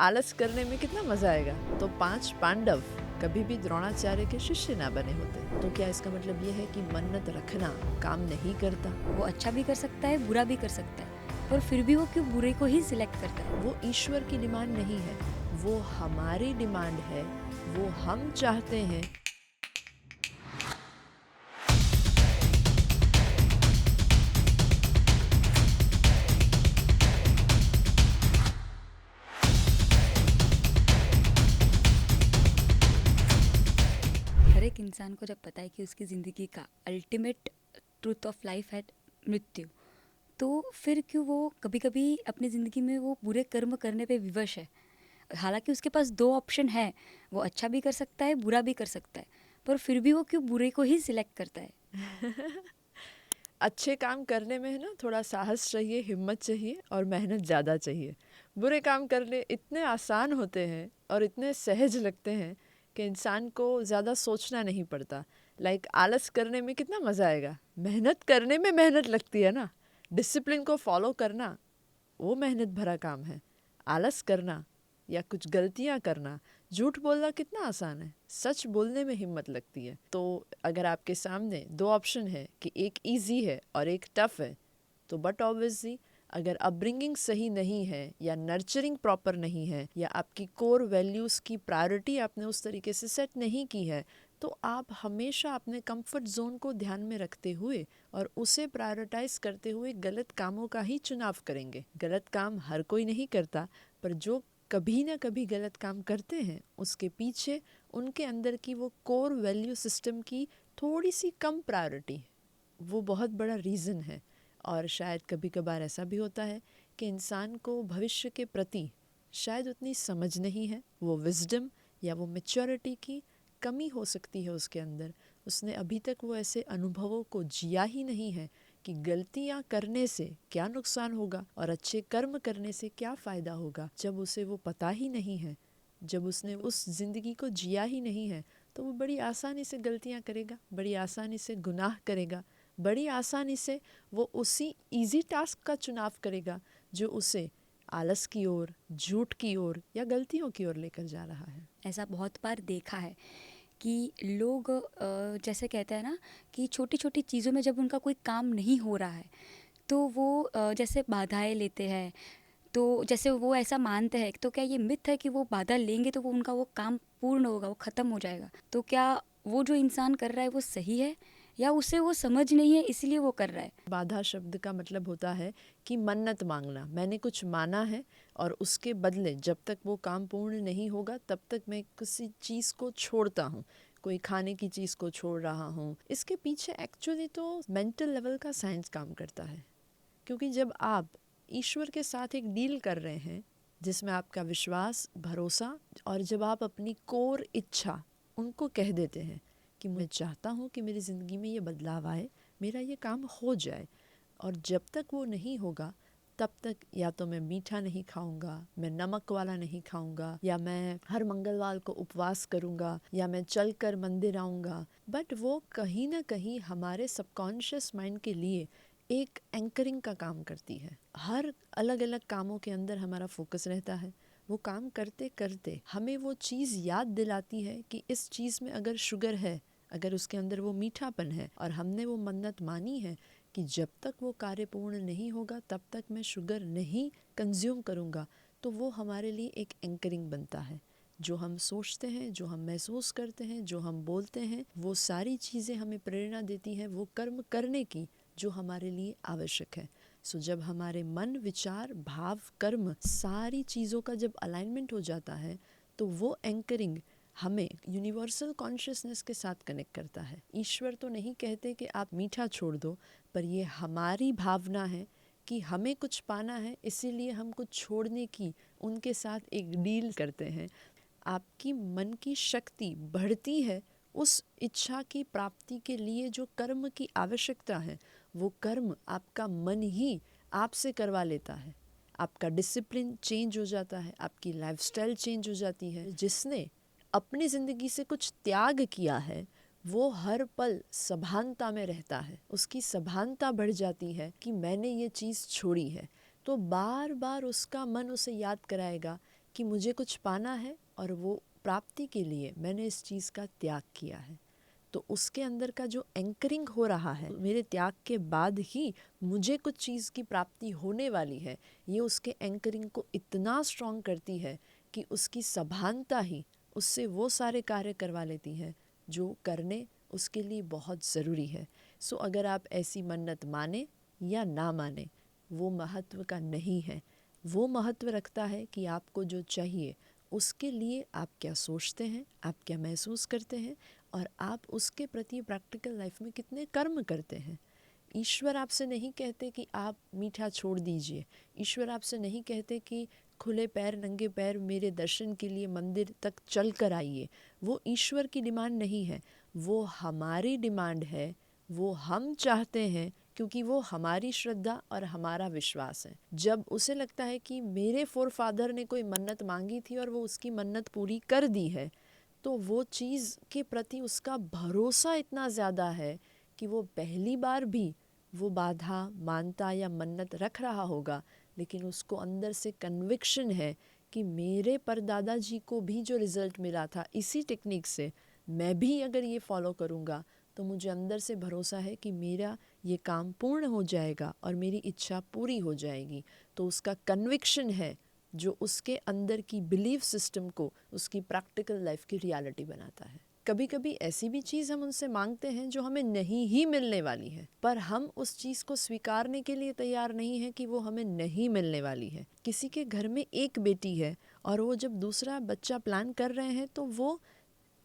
आलस करने में कितना मजा आएगा। तो 5 पांडव कभी भी द्रोणाचार्य के शिष्य ना बने होते। तो क्या इसका मतलब ये है कि मन्नत रखना काम नहीं करता? वो अच्छा भी कर सकता है, बुरा भी कर सकता है, पर फिर भी वो क्यों बुरे को ही सिलेक्ट करता है? वो ईश्वर की डिमांड नहीं है, वो हमारी डिमांड है, वो हम चाहते हैं। हर एक इंसान को जब पता है कि उसकी ज़िंदगी का अल्टीमेट ट्रूथ ऑफ लाइफ है मृत्यु, तो फिर क्यों वो कभी कभी अपनी ज़िंदगी में वो बुरे कर्म करने पे विवश है। हालांकि उसके पास दो ऑप्शन है, वो अच्छा भी कर सकता है, बुरा भी कर सकता है, पर फिर भी वो क्यों बुरे को ही सिलेक्ट करता है? अच्छे काम करने में है ना, थोड़ा साहस चाहिए, हिम्मत चाहिए और मेहनत ज़्यादा चाहिए। बुरे काम करने इतने आसान होते हैं और इतने सहज लगते हैं कि इंसान को ज़्यादा सोचना नहीं पड़ता। लाइक आलस करने में कितना मज़ा आएगा, मेहनत करने में मेहनत लगती है ना। डिसिप्लिन को फॉलो करना वो मेहनत भरा काम है। आलस करना या कुछ गलतियां करना, झूठ बोलना कितना आसान है। सच बोलने में हिम्मत लगती है। तो अगर आपके सामने दो ऑप्शन है कि एक इजी है और एक टफ है, तो बट ऑब्वियसली अगर अपब्रिंगिंग सही नहीं है या नर्चरिंग प्रॉपर नहीं है या आपकी कोर वैल्यूज़ की प्रायोरिटी आपने उस तरीके से सेट नहीं की है, तो आप हमेशा अपने कंफर्ट जोन को ध्यान में रखते हुए और उसे प्रायोरिटाइज करते हुए गलत कामों का ही चुनाव करेंगे। गलत काम हर कोई नहीं करता, पर जो कभी ना कभी गलत काम करते हैं उसके पीछे उनके अंदर की वो कोर वैल्यू सिस्टम की थोड़ी सी कम प्रायोरिटी, वो बहुत बड़ा रीज़न है। और शायद कभी कभार ऐसा भी होता है कि इंसान को भविष्य के प्रति शायद उतनी समझ नहीं है, वो विजडम या वो मैच्योरिटी की कमी हो सकती है उसके अंदर। उसने अभी तक वो ऐसे अनुभवों को जिया ही नहीं है कि गलतियां करने से क्या नुकसान होगा और अच्छे कर्म करने से क्या फ़ायदा होगा। जब उसे वो पता ही नहीं है, जब उसने उस ज़िंदगी को जिया ही नहीं है, तो वो बड़ी आसानी से गलतियां करेगा, बड़ी आसानी से गुनाह करेगा, बड़ी आसानी से वो उसी इजी टास्क का चुनाव करेगा जो उसे आलस की ओर, झूठ की ओर या गलतियों की ओर लेकर जा रहा है। ऐसा बहुत बार देखा है कि लोग जैसे कहते हैं ना कि छोटी छोटी चीज़ों में जब उनका कोई काम नहीं हो रहा है, तो वो जैसे बाधाएं लेते हैं। तो जैसे वो ऐसा मानते हैं, तो क्या ये मिथ है कि वो बाधा लेंगे तो वो उनका वो काम पूर्ण होगा, वो ख़त्म हो जाएगा? तो क्या वो जो इंसान कर रहा है वो सही है, या उसे वो समझ नहीं है इसलिए वो कर रहा है? बाधा शब्द का मतलब होता है कि मन्नत मांगना। मैंने कुछ माना है और उसके बदले जब तक वो काम पूर्ण नहीं होगा तब तक मैं किसी चीज़ को छोड़ता हूँ, कोई खाने की चीज़ को छोड़ रहा हूँ। इसके पीछे एक्चुअली तो मेंटल लेवल का साइंस काम करता है। क्योंकि जब आप ईश्वर के साथ एक डील कर रहे हैं जिसमें आपका विश्वास, भरोसा, और जब आप अपनी कोर इच्छा उनको कह देते हैं कि मैं चाहता हूँ कि मेरी ज़िंदगी में ये बदलाव आए, मेरा ये काम हो जाए, और जब तक वो नहीं होगा तब तक या तो मैं मीठा नहीं खाऊंगा, मैं नमक वाला नहीं खाऊंगा, या मैं हर मंगलवार को उपवास करूंगा, या मैं चलकर मंदिर आऊंगा। बट वो कहीं ना कहीं हमारे सबकॉन्शियस माइंड के लिए एक एंकरिंग का काम करती है। हर अलग अलग कामों के अंदर हमारा फोकस रहता है। वो काम करते करते हमें वो चीज़ याद दिलाती है कि इस चीज़ में अगर शुगर है, अगर उसके अंदर वो मीठापन है, और हमने वो मन्नत मानी है कि जब तक वो कार्य पूर्ण नहीं होगा तब तक मैं शुगर नहीं कंज्यूम करूँगा, तो वो हमारे लिए एक एंकरिंग बनता है। जो हम सोचते हैं, जो हम महसूस करते हैं, जो हम बोलते हैं, वो सारी चीज़ें हमें प्रेरणा देती हैं वो कर्म करने की जो हमारे लिए आवश्यक है। सो जब हमारे मन, विचार, भाव, कर्म, सारी चीज़ों का जब अलाइनमेंट हो जाता है, तो वो एंकरिंग हमें यूनिवर्सल कॉन्शियसनेस के साथ कनेक्ट करता है। ईश्वर तो नहीं कहते कि आप मीठा छोड़ दो, पर ये हमारी भावना है कि हमें कुछ पाना है, इसीलिए हम कुछ छोड़ने की उनके साथ एक डील करते हैं। आपकी मन की शक्ति बढ़ती है उस इच्छा की प्राप्ति के लिए जो कर्म की आवश्यकता है। वो कर्म आपका मन ही आपसे करवा लेता है। आपका डिसिप्लिन चेंज हो जाता है, आपकी लाइफस्टाइल चेंज हो जाती है। जिसने अपनी ज़िंदगी से कुछ त्याग किया है वो हर पल सभानता में रहता है, उसकी सभानता बढ़ जाती है कि मैंने ये चीज़ छोड़ी है। तो बार बार उसका मन उसे याद कराएगा कि मुझे कुछ पाना है और वो प्राप्ति के लिए मैंने इस चीज़ का त्याग किया है, तो उसके अंदर का जो एंकरिंग हो रहा है, मेरे त्याग के बाद ही मुझे कुछ चीज़ की प्राप्ति होने वाली है, ये उसके एंकरिंग को इतना स्ट्रॉन्ग करती है कि उसकी सभानता ही उससे वो सारे कार्य करवा लेती है जो करने उसके लिए बहुत ज़रूरी है। सो अगर आप ऐसी मन्नत माने या ना माने, वो महत्व का नहीं है। वो महत्व रखता है कि आपको जो चाहिए उसके लिए आप क्या सोचते हैं, आप क्या महसूस करते हैं और आप उसके प्रति प्रैक्टिकल लाइफ में कितने कर्म करते हैं। ईश्वर आपसे नहीं कहते कि आप मीठा छोड़ दीजिए। ईश्वर आपसे नहीं कहते कि खुले पैर नंगे पैर मेरे दर्शन के लिए मंदिर तक चल कर आइए। वो ईश्वर की डिमांड नहीं है, वो हमारी डिमांड है। वो हम चाहते हैं क्योंकि वो हमारी श्रद्धा और हमारा विश्वास है। जब उसे लगता है कि मेरे फोरफादर ने कोई मन्नत मांगी थी और वो उसकी मन्नत पूरी कर दी है, तो वो चीज़ के प्रति उसका भरोसा इतना ज़्यादा है कि वो पहली बार भी वो बाधा मानता या मन्नत रख रहा होगा, लेकिन उसको अंदर से कन्विक्शन है कि मेरे परदादा जी को भी जो रिज़ल्ट मिला था इसी टेक्निक से, मैं भी अगर ये फॉलो करूँगा तो मुझे अंदर से भरोसा है कि मेरा ये काम पूर्ण हो जाएगा और मेरी इच्छा पूरी हो जाएगी। तो उसका कन्विक्शन है जो उसके अंदर की बिलीफ सिस्टम को उसकी प्रैक्टिकल लाइफ की रियलिटी बनाता है। कभी कभी ऐसी भी चीज़ हम उनसे मांगते हैं जो हमें नहीं ही मिलने वाली है, पर हम उस चीज़ को स्वीकारने के लिए तैयार नहीं है कि वो हमें नहीं मिलने वाली है। किसी के घर में एक बेटी है और वो जब दूसरा बच्चा प्लान कर रहे हैं तो वो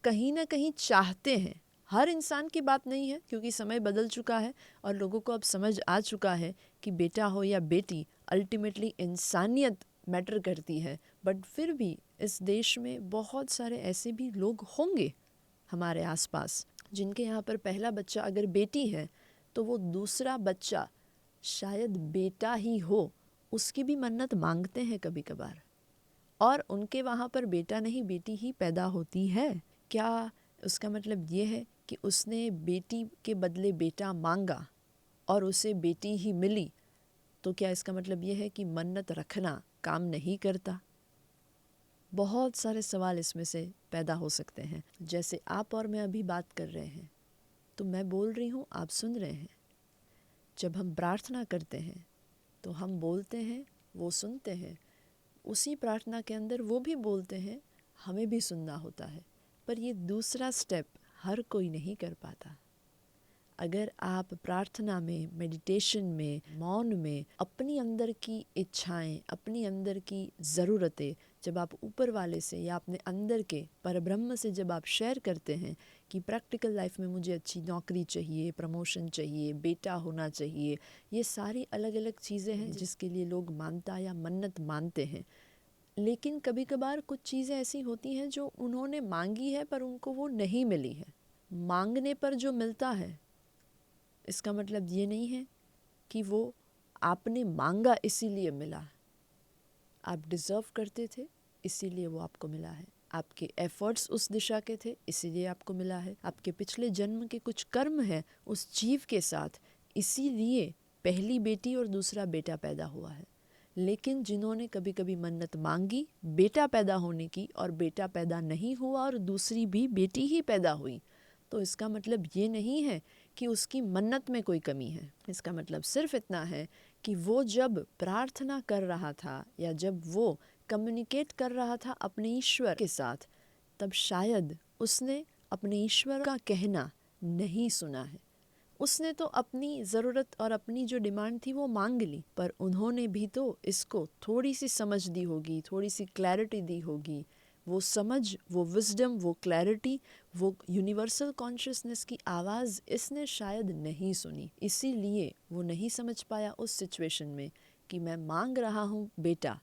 कहीं ना कहीं चाहते हैं। हर इंसान की बात नहीं है क्योंकि समय बदल चुका है और लोगों को अब समझ आ चुका है कि बेटा हो या बेटी, अल्टीमेटली इंसानियत मैटर करती है। बट फिर भी इस देश में बहुत सारे ऐसे भी लोग होंगे हमारे आसपास जिनके यहाँ पर पहला बच्चा अगर बेटी है तो वो दूसरा बच्चा शायद बेटा ही हो, उसकी भी मन्नत मांगते हैं कभी कभार, और उनके वहाँ पर बेटा नहीं बेटी ही पैदा होती है। क्या उसका मतलब ये है कि उसने बेटी के बदले बेटा मांगा और उसे बेटी ही मिली, तो क्या इसका मतलब ये है कि मन्नत रखना काम नहीं करता? बहुत सारे सवाल इसमें से पैदा हो सकते हैं। जैसे आप और मैं अभी बात कर रहे हैं तो मैं बोल रही हूँ, आप सुन रहे हैं। जब हम प्रार्थना करते हैं तो हम बोलते हैं, वो सुनते हैं। उसी प्रार्थना के अंदर वो भी बोलते हैं, हमें भी सुनना होता है। पर ये दूसरा स्टेप हर कोई नहीं कर पाता। अगर आप प्रार्थना में, मेडिटेशन में, मौन में अपनी अंदर की इच्छाएं, अपनी अंदर की ज़रूरतें जब आप ऊपर वाले से या अपने अंदर के परब्रह्म से जब आप शेयर करते हैं कि प्रैक्टिकल लाइफ में मुझे अच्छी नौकरी चाहिए, प्रमोशन चाहिए, बेटा होना चाहिए, ये सारी अलग अलग चीज़ें हैं जिसके लिए लोग मानता या मन्नत मानते हैं। लेकिन कभी कभार कुछ चीज़ें ऐसी होती हैं जो उन्होंने मांगी है पर उनको वो नहीं मिली है। मांगने पर जो मिलता है इसका मतलब ये नहीं है कि वो आपने मांगा इसीलिए मिला। आप डिज़र्व करते थे इसीलिए वो आपको मिला है। आपके एफर्ट्स उस दिशा के थे इसीलिए आपको मिला है। आपके पिछले जन्म के कुछ कर्म हैं उस जीव के साथ, इसीलिए पहली बेटी और दूसरा बेटा पैदा हुआ है। लेकिन जिन्होंने कभी कभी मन्नत मांगी बेटा पैदा होने की और बेटा पैदा नहीं हुआ और दूसरी भी बेटी ही पैदा हुई, तो इसका मतलब ये नहीं है कि उसकी मन्नत में कोई कमी है। इसका मतलब सिर्फ इतना है कि वो जब प्रार्थना कर रहा था या जब वो कम्युनिकेट कर रहा था अपने ईश्वर के साथ, तब शायद उसने अपने ईश्वर का कहना नहीं सुना है। उसने तो अपनी ज़रूरत और अपनी जो डिमांड थी वो मांग ली, पर उन्होंने भी तो इसको थोड़ी सी समझ दी होगी, थोड़ी सी क्लैरिटी दी होगी। वो समझ, वो विजडम, वो क्लैरिटी, वो यूनिवर्सल कॉन्शियसनेस की आवाज़ इसने शायद नहीं सुनी। इसीलिए वो नहीं समझ पाया उस सिचुएशन में कि मैं मांग रहा हूँ बेटा,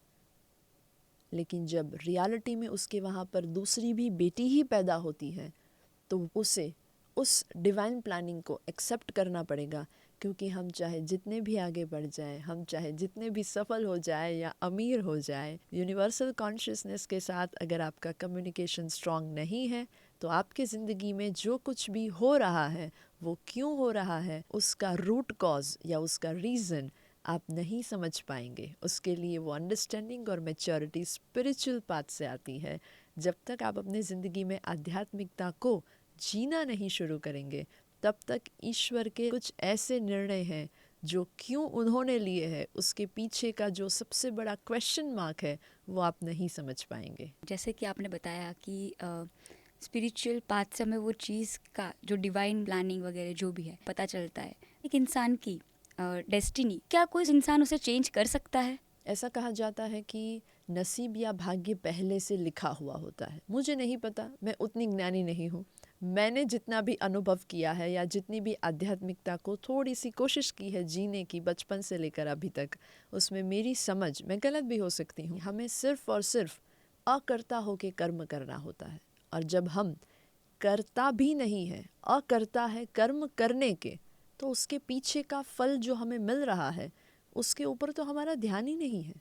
लेकिन जब रियलिटी में उसके वहाँ पर दूसरी भी बेटी ही पैदा होती है तो उसे उस डिवाइन प्लानिंग को एक्सेप्ट करना पड़ेगा। क्योंकि हम चाहे जितने भी आगे बढ़ जाएं, हम चाहे जितने भी सफल हो जाए या अमीर हो जाए, यूनिवर्सल कॉन्शियसनेस के साथ अगर आपका कम्युनिकेशन स्ट्रांग नहीं है तो आपकी ज़िंदगी में जो कुछ भी हो रहा है वो क्यों हो रहा है, उसका रूट कॉज या उसका रीज़न आप नहीं समझ पाएंगे। उसके लिए वो अंडरस्टैंडिंग और मैच्योरिटी स्पिरिचुअल पाथ से आती है। जब तक आप अपनी ज़िंदगी में आध्यात्मिकता को जीना नहीं शुरू करेंगे, तब तक ईश्वर के कुछ ऐसे निर्णय हैं जो क्यों उन्होंने लिए हैं, उसके पीछे का जो सबसे बड़ा क्वेश्चन मार्क है, वो आप नहीं समझ पाएंगे। जैसे कि आपने बताया कि स्पिरिचुअल पाथ से हमें वो चीज़ का जो डिवाइन प्लानिंग वगैरह जो भी है पता चलता है। एक इंसान की डेस्टिनी, क्या कोई इंसान उसे चेंज कर सकता है? ऐसा कहा जाता है कि नसीब या भाग्य पहले से लिखा हुआ होता है। मुझे नहीं पता, मैं उतनी ज्ञानी नहीं हूँ। मैंने जितना भी अनुभव किया है या जितनी भी आध्यात्मिकता को थोड़ी सी कोशिश की है जीने की, बचपन से लेकर अभी तक, उसमें मेरी समझ, मैं गलत भी हो सकती हूँ, हमें सिर्फ और सिर्फ अकर्ता होके कर्म करना होता है। और जब हम करता भी नहीं है, अकर्ता है कर्म करने के, तो उसके पीछे का फल जो हमें मिल रहा है उसके ऊपर तो हमारा ध्यान ही नहीं है।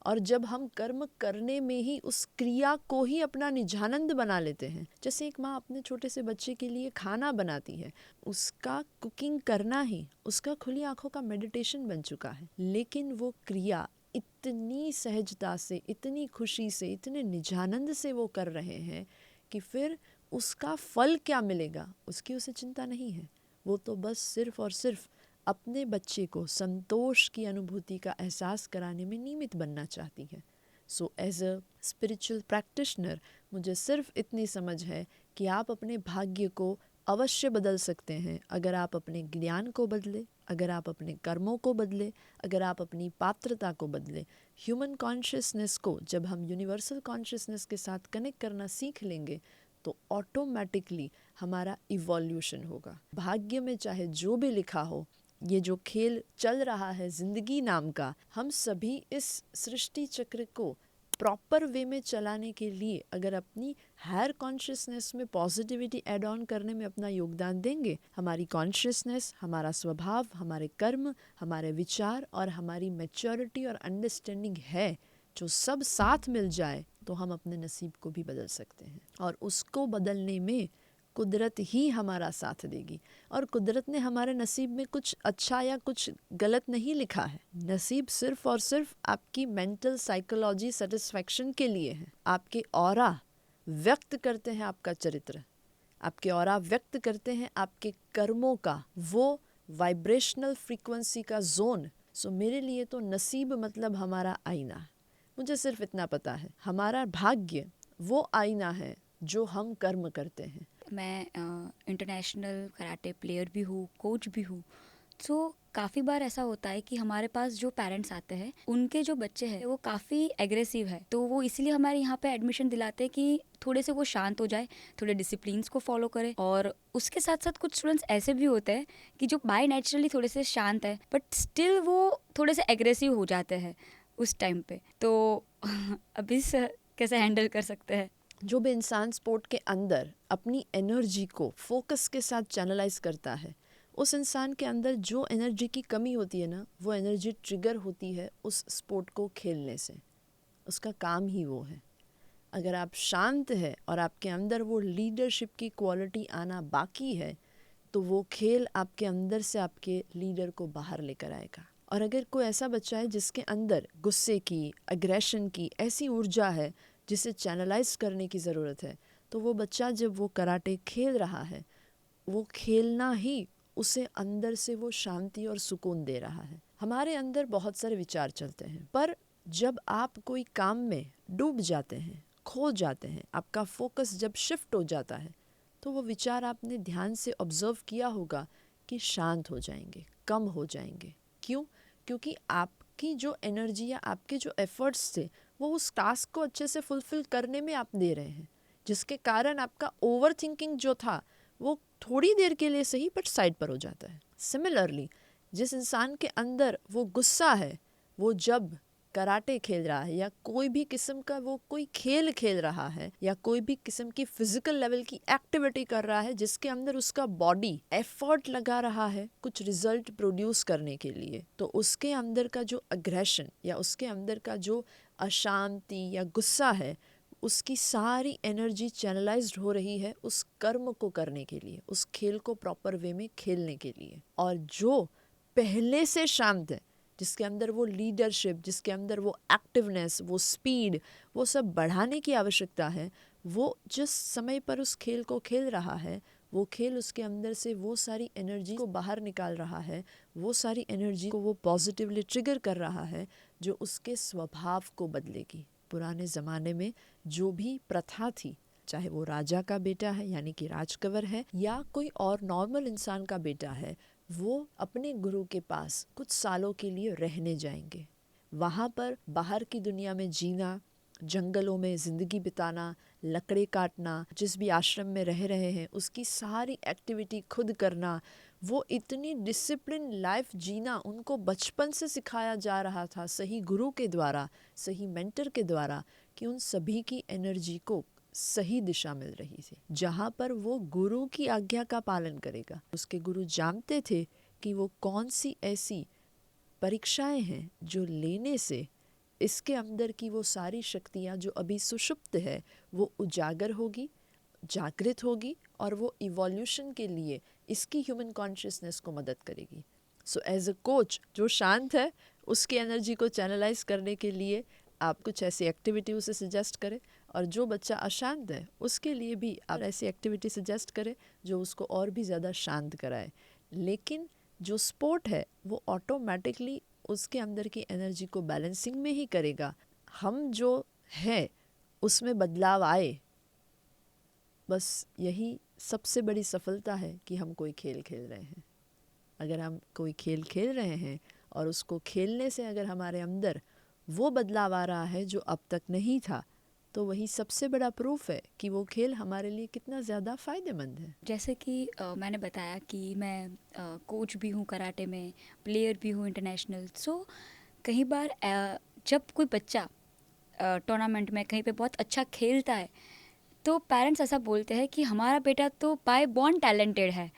और जब हम कर्म करने में ही उस क्रिया को ही अपना निजानंद बना लेते हैं, जैसे एक माँ अपने छोटे से बच्चे के लिए खाना बनाती है, उसका कुकिंग करना ही उसका खुली आंखों का मेडिटेशन बन चुका है। लेकिन वो क्रिया इतनी सहजता से, इतनी खुशी से, इतने निजानंद से वो कर रहे हैं कि फिर उसका फल क्या मिलेगा उसकी उसे चिंता नहीं है। वो तो बस सिर्फ और सिर्फ अपने बच्चे को संतोष की अनुभूति का एहसास कराने में निमित्त बनना चाहती है। So as a spiritual practitioner मुझे सिर्फ इतनी समझ है कि आप अपने भाग्य को अवश्य बदल सकते हैं अगर आप अपने ज्ञान को बदले, अगर आप अपने कर्मों को बदले, अगर आप अपनी पात्रता को बदले। ह्यूमन कॉन्शियसनेस को जब हम यूनिवर्सल कॉन्शियसनेस के साथ कनेक्ट करना सीख लेंगे तो ऑटोमेटिकली हमारा इवोल्यूशन होगा। भाग्य में चाहे जो भी लिखा हो, ये जो खेल चल रहा है ज़िंदगी नाम का, हम सभी इस सृष्टि चक्र को प्रॉपर वे में चलाने के लिए अगर अपनी हायर कॉन्शियसनेस में पॉजिटिविटी ऐड ऑन करने में अपना योगदान देंगे, हमारी कॉन्शियसनेस, हमारा स्वभाव, हमारे कर्म, हमारे विचार और हमारी मैच्योरिटी और अंडरस्टैंडिंग है, जो सब साथ मिल जाए तो हम अपने नसीब को भी बदल सकते हैं। और उसको बदलने में कुदरत ही हमारा साथ देगी। और कुदरत ने हमारे नसीब में कुछ अच्छा या कुछ गलत नहीं लिखा है। नसीब सिर्फ और सिर्फ आपकी मेंटल साइकोलॉजी सेटिस्फैक्शन के लिए है। आपके ऑरा व्यक्त करते हैं आपका चरित्र, आपके ऑरा व्यक्त करते हैं आपके कर्मों का वो वाइब्रेशनल फ्रीक्वेंसी का जोन। सो मेरे लिए तो नसीब मतलब हमारा आईना। मुझे सिर्फ इतना पता है, हमारा भाग्य वो आईना है जो हम कर्म करते हैं। मैं इंटरनेशनल कराटे प्लेयर भी हूँ, कोच भी हूँ। तो काफ़ी बार ऐसा होता है कि हमारे पास जो पेरेंट्स आते हैं उनके जो बच्चे हैं वो काफ़ी एग्रेसिव है, तो वो इसलिए हमारे यहाँ पे एडमिशन दिलाते हैं कि थोड़े से वो शांत हो जाए, थोड़े डिसिप्लिन्स को फॉलो करे। और उसके साथ साथ कुछ स्टूडेंट्स ऐसे भी होते हैं कि जो बाय नेचुरली थोड़े से शांत है बट स्टिल वो थोड़े से एग्रेसिव हो जाते हैं उस टाइम पे। तो अभी से कैसे हैंडल कर सकते हैं? जो भी इंसान स्पोर्ट के अंदर अपनी एनर्जी को फोकस के साथ चैनलाइज करता है, उस इंसान के अंदर जो एनर्जी की कमी होती है ना, वो एनर्जी ट्रिगर होती है उस स्पोर्ट को खेलने से। उसका काम ही वो है। अगर आप शांत है और आपके अंदर वो लीडरशिप की क्वालिटी आना बाकी है, तो वो खेल आपके अंदर से आपके लीडर को बाहर लेकर आएगा। और अगर कोई ऐसा बच्चा है जिसके अंदर गुस्से की, अग्रेशन की ऐसी ऊर्जा है जिसे चैनलाइज करने की ज़रूरत है, तो वो बच्चा जब वो कराटे खेल रहा है, वो खेलना ही उसे अंदर से वो शांति और सुकून दे रहा है। हमारे अंदर बहुत सारे विचार चलते हैं, पर जब आप कोई काम में डूब जाते हैं, खो जाते हैं, आपका फोकस जब शिफ्ट हो जाता है, तो वो विचार आपने ध्यान से ऑब्जर्व किया होगा कि शांत हो जाएंगे, कम हो जाएंगे। क्यों? क्योंकि आपकी जो एनर्जी या आपके जो एफर्ट्स थे वो उस टास्क को अच्छे से फुलफिल करने में आप दे रहे हैं, जिसके कारण आपका ओवर थिंकिंग जो था वो थोड़ी देर के लिए सही बट साइड पर हो जाता है। सिमिलरली जिस इंसान के अंदर वो गुस्सा है, वो जब कराटे खेल रहा है या कोई भी किस्म का वो कोई खेल खेल रहा है या कोई भी किस्म की फिजिकल लेवल की एक्टिविटी कर रहा है जिसके अंदर उसका बॉडी एफर्ट लगा रहा है कुछ रिजल्ट प्रोड्यूस करने के लिए, तो उसके अंदर का जो अग्रेशन या उसके अंदर का जो अशांति या गुस्सा है, उसकी सारी एनर्जी चैनलाइज्ड हो रही है उस कर्म को करने के लिए, उस खेल को प्रॉपर वे में खेलने के लिए। और जो पहले से शांत है, जिसके अंदर वो लीडरशिप, जिसके अंदर वो एक्टिवनेस, वो स्पीड, वो सब बढ़ाने की आवश्यकता है, वो जिस समय पर उस खेल को खेल रहा है, वो खेल उसके अंदर से वो सारी एनर्जी को बाहर निकाल रहा है, वो सारी एनर्जी को वो पॉजिटिवली ट्रिगर कर रहा है जो उसके स्वभाव को बदलेगी। पुराने ज़माने में जो भी प्रथा थी, चाहे वो राजा का बेटा है यानी कि राजकंवर है या कोई और नॉर्मल इंसान का बेटा है, वो अपने गुरु के पास कुछ सालों के लिए रहने जाएंगे। वहाँ पर बाहर की दुनिया में जीना, जंगलों में ज़िंदगी बिताना, लकड़े काटना, जिस भी आश्रम में रह रहे हैं उसकी सारी एक्टिविटी खुद करना, वो इतनी डिसिप्लिन लाइफ जीना उनको बचपन से सिखाया जा रहा था सही गुरु के द्वारा, सही मेंटर के द्वारा, कि उन सभी की एनर्जी को सही दिशा मिल रही थी, जहाँ पर वो गुरु की आज्ञा का पालन करेगा। उसके गुरु जानते थे कि वो कौन सी ऐसी परीक्षाएं हैं जो लेने से इसके अंदर की वो सारी शक्तियाँ जो अभी सुषुप्त है वो उजागर होगी, जागृत होगी और वो इवोल्यूशन के लिए इसकी ह्यूमन कॉन्शियसनेस को मदद करेगी। सो एज अ कोच जो शांत है उसकी एनर्जी को चैनलाइज करने के लिए आप कुछ ऐसी एक्टिविटी उसे सजेस्ट करें, और जो बच्चा अशांत है उसके लिए भी आप ऐसी एक्टिविटी सजेस्ट करें जो उसको और भी ज़्यादा शांत कराए। लेकिन जो स्पोर्ट है वो ऑटोमेटिकली उसके अंदर की एनर्जी को बैलेंसिंग में ही करेगा। हम जो है उसमें बदलाव आए, बस यही सबसे बड़ी सफलता है कि हम कोई खेल खेल रहे हैं। अगर हम कोई खेल खेल रहे हैं और उसको खेलने से अगर हमारे अंदर वो बदलाव आ रहा है जो अब तक नहीं था, तो वही सबसे बड़ा प्रूफ है कि वो खेल हमारे लिए कितना ज़्यादा फ़ायदेमंद है। जैसे कि मैंने बताया कि मैं कोच भी हूँ कराटे में, प्लेयर भी हूँ इंटरनेशनल। सो कई बार जब कोई बच्चा टूर्नामेंट में कहीं पे बहुत अच्छा खेलता है तो पेरेंट्स ऐसा बोलते हैं कि हमारा बेटा तो बाय बॉर्न टैलेंटेड है,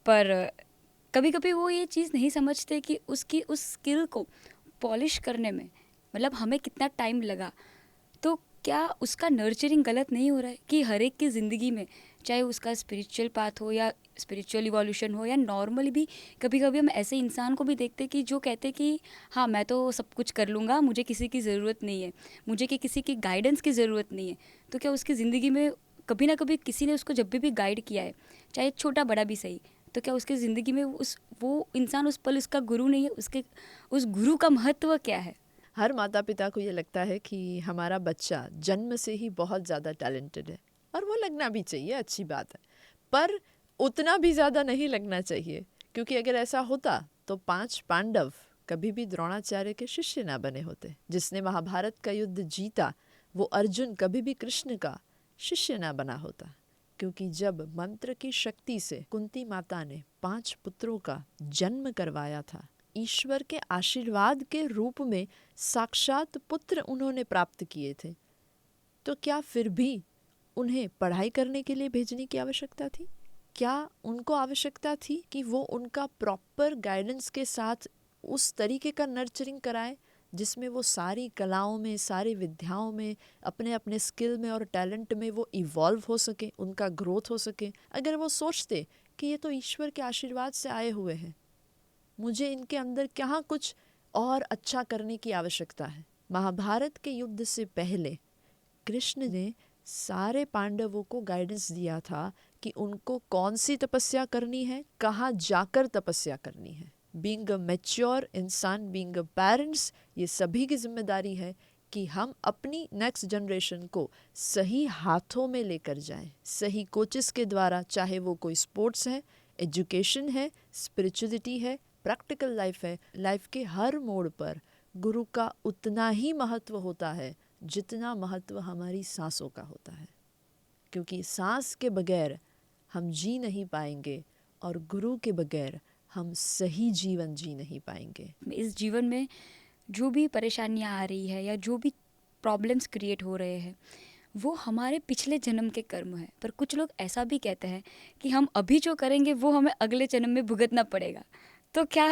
पर कभी कभी वो ये चीज़ नहीं समझते कि उसकी उस स्किल को पॉलिश करने में मतलब हमें कितना टाइम लगा। तो क्या उसका नर्चरिंग गलत नहीं हो रहा है कि हर एक की ज़िंदगी में, चाहे उसका स्पिरिचुअल पाथ हो या स्पिरिचुअल इवोल्यूशन हो या नॉर्मली भी, कभी कभी हम ऐसे इंसान को भी देखते कि जो कहते कि हाँ मैं तो सब कुछ कर लूँगा, मुझे किसी की ज़रूरत नहीं है, मुझे कि किसी की गाइडेंस की ज़रूरत नहीं है। तो क्या उसकी ज़िंदगी में कभी ना कभी किसी ने उसको जब भी गाइड किया है, चाहे छोटा बड़ा भी सही, तो क्या उसकी ज़िंदगी में वो इंसान उस पल उसका गुरु नहीं है? उसके उस गुरु का महत्व क्या है? हर माता पिता को ये लगता है कि हमारा बच्चा जन्म से ही बहुत ज़्यादा टैलेंटेड है, और वो लगना भी चाहिए, अच्छी बात है, पर उतना भी ज़्यादा नहीं लगना चाहिए, क्योंकि अगर ऐसा होता तो 5 पांडव कभी भी द्रोणाचार्य के शिष्य ना बने होते। जिसने महाभारत का युद्ध जीता वो अर्जुन कभी भी कृष्ण का शिष्य ना बना होता, क्योंकि जब मंत्र की शक्ति से कुंती माता ने 5 पुत्रों का जन्म करवाया था, ईश्वर के आशीर्वाद के रूप में साक्षात पुत्र उन्होंने प्राप्त किए थे, तो क्या फिर भी उन्हें पढ़ाई करने के लिए भेजने की आवश्यकता थी? क्या उनको आवश्यकता थी कि वो उनका प्रॉपर गाइडेंस के साथ उस तरीके का नर्चरिंग कराए जिसमें वो सारी कलाओं में, सारी विद्याओं में, अपने अपने स्किल में और टैलेंट में वो इवॉल्व हो सके, उनका ग्रोथ हो सके? अगर वो सोचते कि ये तो ईश्वर के आशीर्वाद से आए हुए हैं, मुझे इनके अंदर क्या कुछ और अच्छा करने की आवश्यकता है। महाभारत के युद्ध से पहले कृष्ण ने सारे पांडवों को गाइडेंस दिया था कि उनको कौन सी तपस्या करनी है, कहाँ जाकर तपस्या करनी है। बीइंग अ मैच्योर इंसान, बीइंग अ पेरेंट्स, ये सभी की जिम्मेदारी है कि हम अपनी नेक्स्ट जनरेशन को सही हाथों में लेकर जाएं, सही कोचेस के द्वारा, चाहे वो कोई स्पोर्ट्स है, एजुकेशन है, स्पिरिचुअलिटी है, प्रैक्टिकल लाइफ है। लाइफ के हर मोड़ पर गुरु का उतना ही महत्व होता है जितना महत्व हमारी सांसों का होता है, क्योंकि सांस के बगैर हम जी नहीं पाएंगे और गुरु के बगैर हम सही जीवन जी नहीं पाएंगे। इस जीवन में जो भी परेशानियां आ रही है या जो भी प्रॉब्लम्स क्रिएट हो रहे हैं वो हमारे पिछले जन्म के कर्म है, पर कुछ लोग ऐसा भी कहते हैं कि हम अभी जो करेंगे वो हमें अगले जन्म में भुगतना पड़ेगा। तो क्या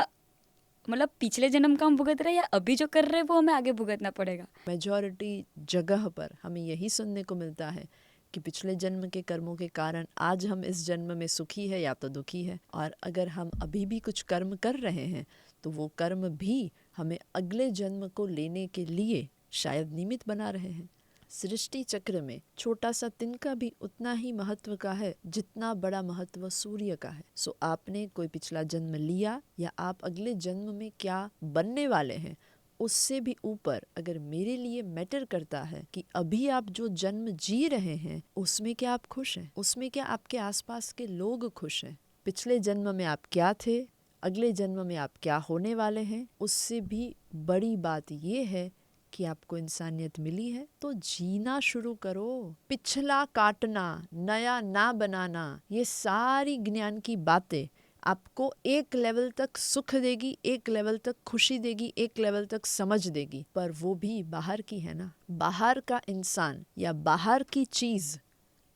मतलब पिछले जन्म का हम भुगत रहे हैं या अभी जो कर रहे हैं वो हमें आगे भुगतना पड़ेगा? मेजॉरिटी जगह पर हमें यही सुनने को मिलता है कि पिछले जन्म के कर्मों के कारण आज हम इस जन्म में सुखी है या तो दुखी है, और अगर हम अभी भी कुछ कर्म कर रहे हैं तो वो कर्म भी हमें अगले जन्म को लेने के लिए शायद निमित्त बना रहे हैं। सृष्टि चक्र में छोटा सा तिनका भी उतना ही महत्व का है जितना बड़ा महत्व सूर्य का है। सो आपने कोई पिछला जन्म लिया या आप अगले जन्म में क्या बनने वाले हैं, उससे भी ऊपर अगर मेरे लिए मैटर करता है कि अभी आप जो जन्म जी रहे हैं उसमें क्या आप खुश हैं, उसमें क्या आपके आसपास के लोग खुश हैं, पिछले जन्म में आप क्या थे, अगले जन्म में आप क्या होने वाले हैं, उससे भी बड़ी बात ये है कि आपको इंसानियत मिली है तो जीना शुरू करो। पिछला काटना, नया ना बनाना, ये सारी ज्ञान की बातें आपको एक लेवल तक सुख देगी, एक लेवल तक खुशी देगी, एक लेवल तक समझ देगी, पर वो भी बाहर की है ना। बाहर का इंसान या बाहर की चीज़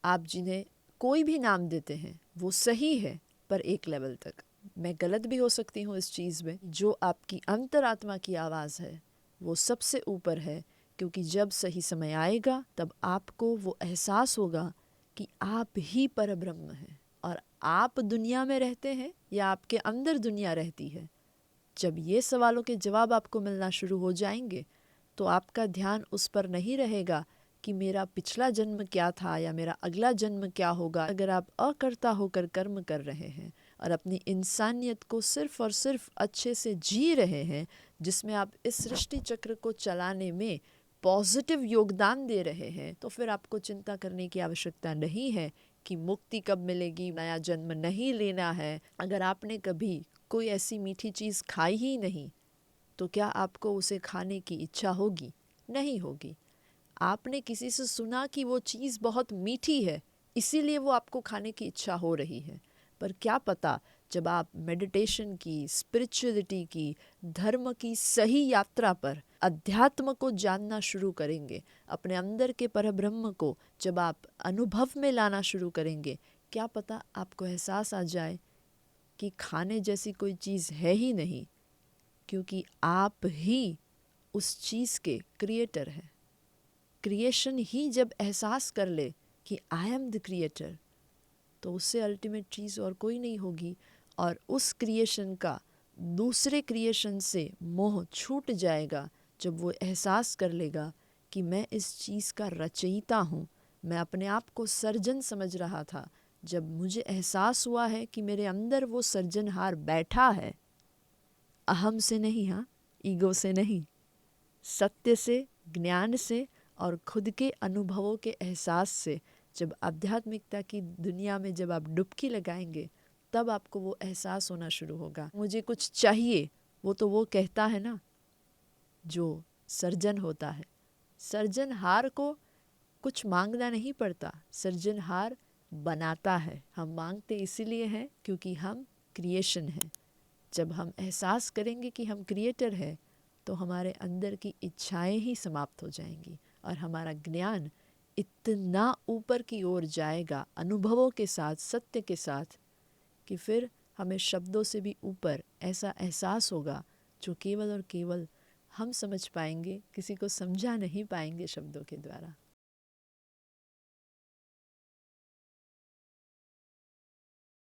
आप जिन्हें कोई भी नाम देते हैं वो सही है, पर एक लेवल तक। मैं गलत भी हो सकती हूँ इस चीज़ में। जो आपकी अंतरात्मा की आवाज़ है वो सबसे ऊपर है, क्योंकि जब सही समय आएगा तब आपको वो एहसास होगा कि आप ही परब्रह्म हैं और आप दुनिया में रहते हैं या आपके अंदर दुनिया रहती है। जब ये सवालों के जवाब आपको मिलना शुरू हो जाएंगे तो आपका ध्यान उस पर नहीं रहेगा कि मेरा पिछला जन्म क्या था या मेरा अगला जन्म क्या होगा। अगर आप अकर्ता होकर कर्म कर रहे हैं और अपनी इंसानियत को सिर्फ और सिर्फ अच्छे से जी रहे हैं, जिसमें आप इस सृष्टि चक्र को चलाने में पॉजिटिव योगदान दे रहे हैं, तो फिर आपको चिंता करने की आवश्यकता नहीं है कि मुक्ति कब मिलेगी, नया जन्म नहीं लेना है। अगर आपने कभी कोई ऐसी मीठी चीज़ खाई ही नहीं तो क्या आपको उसे खाने की इच्छा होगी? नहीं होगी। आपने किसी से सुना कि वो चीज़ बहुत मीठी है, इसीलिए वो आपको खाने की इच्छा हो रही है। पर क्या पता जब आप मेडिटेशन की, स्पिरिचुअलिटी की, धर्म की सही यात्रा पर अध्यात्म को जानना शुरू करेंगे, अपने अंदर के परब्रह्म को जब आप अनुभव में लाना शुरू करेंगे, क्या पता आपको एहसास आ जाए कि खाने जैसी कोई चीज़ है ही नहीं, क्योंकि आप ही उस चीज़ के क्रिएटर हैं। क्रिएशन ही जब एहसास कर ले कि आई एम द क्रिएटर, तो उससे अल्टीमेट चीज़ और कोई नहीं होगी। और उस क्रिएशन का दूसरे क्रिएशन से मोह छूट जाएगा जब वो एहसास कर लेगा कि मैं इस चीज़ का रचयिता हूँ। मैं अपने आप को सर्जन समझ रहा था, जब मुझे एहसास हुआ है कि मेरे अंदर वो सर्जनहार बैठा है, अहम से नहीं, हाँ, ईगो से नहीं, सत्य से, ज्ञान से और खुद के अनुभवों के एहसास से। जब आध्यात्मिकता की दुनिया में जब आप डुबकी लगाएंगे तब आपको वो एहसास होना शुरू होगा। मुझे कुछ चाहिए, वो तो वो कहता है ना जो सर्जन होता है। सर्जनहार को कुछ मांगना नहीं पड़ता, सर्जनहार बनाता है। हम मांगते इसीलिए हैं क्योंकि हम क्रिएशन हैं। जब हम एहसास करेंगे कि हम क्रिएटर हैं तो हमारे अंदर की इच्छाएं ही समाप्त हो जाएंगी और हमारा ज्ञान इतना ऊपर की ओर जाएगा अनुभवों के साथ, सत्य के साथ, कि फिर हमें शब्दों से भी ऊपर ऐसा एहसास होगा जो केवल और केवल हम समझ पाएंगे, किसी को समझा नहीं पाएंगे शब्दों के द्वारा।